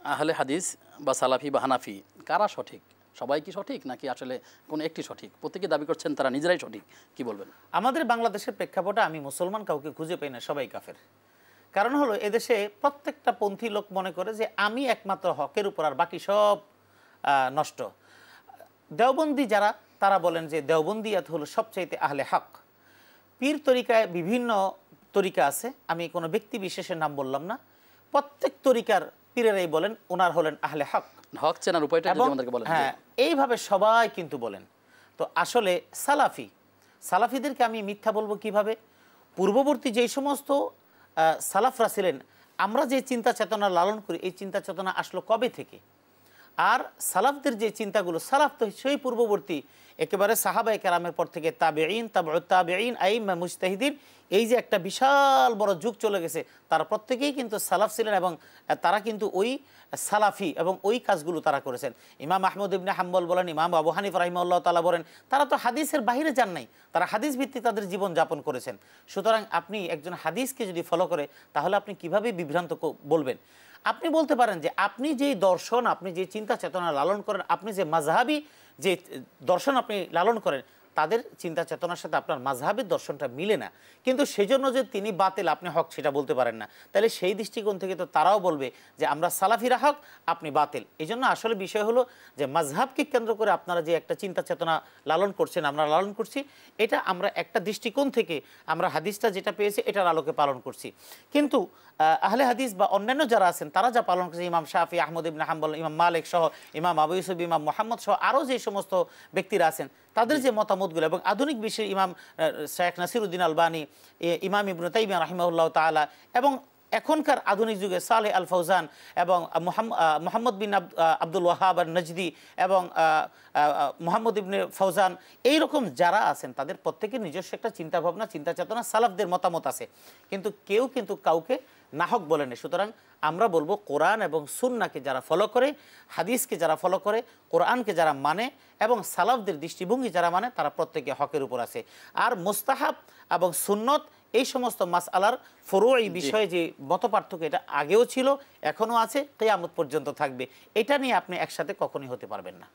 আহলে হাদিস বা সালাফি বা হানাফি কারা সঠিক? সবাই কি সঠিক নাকি আসলে কোনো একটি সঠিক? প্রত্যেকে দাবি করছেন তারা নিজেরাই সঠিক, কি বলবেন? আমাদের বাংলাদেশের প্রেক্ষাপটে আমি মুসলমান কাউকে খুঁজে পাই না, সবাই কাফের। কারণ হলো এদেশে প্রত্যেকটা পন্থী লোক মনে করে যে আমি একমাত্র হকের উপর, আর বাকি সব নষ্ট। দেওবন্দি যারা, তারা বলেন যে দেওবন্দিয়াত হলো সবচাইতে আহলে হক। পীর তরিকায় বিভিন্ন তরিকা আছে, আমি কোনো ব্যক্তি বিশেষের নাম বললাম না, প্রত্যেক তরিকার পীরেরাই বলেন ওনার হলেন আহলে হক। হক চেনার উপায়টা যদি আমাদেরকে বলেন। হ্যাঁ, এইভাবে সবাই কিন্তু বলেন। তো আসলে সালাফিদেরকে আমি মিথ্যা বলবো কিভাবে? পূর্ববর্তী যেই সমস্ত সালাফরা ছিলেন, আমরা যে চিন্তা চেতনা লালন করি, এই চিন্তা চেতনা আসলো কবে থেকে? আর সালাফদের যে চিন্তাগুলো, সালাফ তো সেই পূর্ববর্তী একেবারে সাহাবায়ে কেরামের পর থেকে তাবেঈন, তাবউত তাবেঈন, আইম্মা মুজতাহিদিন, এই যে একটা বিশাল বড় যুগ চলে গেছে, তারা প্রত্যেকেই কিন্তু সালাফ ছিলেন এবং তারা কিন্তু ওই সালাফি এবং ওই কাজগুলো তারা করেছেন। ইমাম আহমদ ইবনে হাম্বল বলেন, ইমাম আবু হানিফা রাহিমাহুল্লাহ তাআলা বলেন, তারা তো হাদিসের বাইরে যান নাই, তারা হাদিস ভিত্তিক তাদের জীবন যাপন করেছেন। সুতরাং আপনি একজন হাদিসকে যদি ফলো করে, তাহলে আপনি কিভাবে বিভ্রান্ত বলবেন? আপনি বলতে পারেন যে আপনি যেই দর্শন, আপনি যে চিন্তা চেতনা লালন করেন, আপনি যে মাযহাবি যে দর্শন আপনি লালন করেন, তাদের চিন্তা চেতনার সাথে আপনার মাযহাবের দর্শনটা মিলে না, কিন্তু সেজন্য যে তিনি বাতিল আপনি হক সেটা বলতে পারেন না। তাহলে সেই দৃষ্টিকোণ থেকে তো তারাও বলবে যে আমরা সালাফিরা হক, আপনি বাতিল। এই জন্য আসলে বিষয় হলো যে মাযহাবকে কেন্দ্র করে আপনারা যে একটা চিন্তা চেতনা লালন করছেন, আমরা লালন করছি, এটা আমরা একটা দৃষ্টিকোণ থেকে আমরা হাদিসটা যেটা পেয়েছি এটার আলোকে পালন করছি। কিন্তু আহলে হাদিস বা অন্যান্য যারা আছেন তারা যা পালন করেছে, ইমাম শাফি, আহমদ ইবনে হাম্বল, ইমাম মালিক সহ, ইমাম আবু ইউসুফ, ইমাম মুহাম্মদ সহ আরও যে সমস্ত ব্যক্তিরা আছেন, তাদের যে মতামতগুলো, এবং আধুনিক বিশ্বের ইমাম শেখ নাসিরউদ্দিন আলবানী, ইমাম ইবনে তাইমিয়া রাহিমাহুল্লাহ তাআলা, এবং এখনকার আধুনিক যুগে সালেহ আল ফৌজান এবং মোহাম্মদ বিন আব্দুল ওয়াহাব আর নজদি এবং মোহাম্মদ ইবনে ফৌজান, এইরকম যারা আছেন তাদের প্রত্যেকের নিজস্ব একটা চিন্তাভাবনা, চিন্তা চেতনা, সালাফদের মতামত আছে, কিন্তু কেউ কিন্তু কাউকে নাহক বলেনি। সুতরাং আমরা বলবো কোরআন এবং সুন্নাহকে যারা ফলো করে, হাদিসকে যারা ফলো করে, কোরআনকে যারা মানে এবং সালাফদের দৃষ্টিভঙ্গি যারা মানে, তারা প্রত্যেকে হকের উপর আছে। আর মুস্তাহাব এবং সুন্নত এই সমস্ত মাসআলার ফুরুই বিষয়ে যে মতপার্থক্য, এটা আগেও ছিল, এখনও আছে, কিয়ামত পর্যন্ত থাকবে। এটা নিয়ে আপনি একসাথে কখনোই হতে পারবেন না।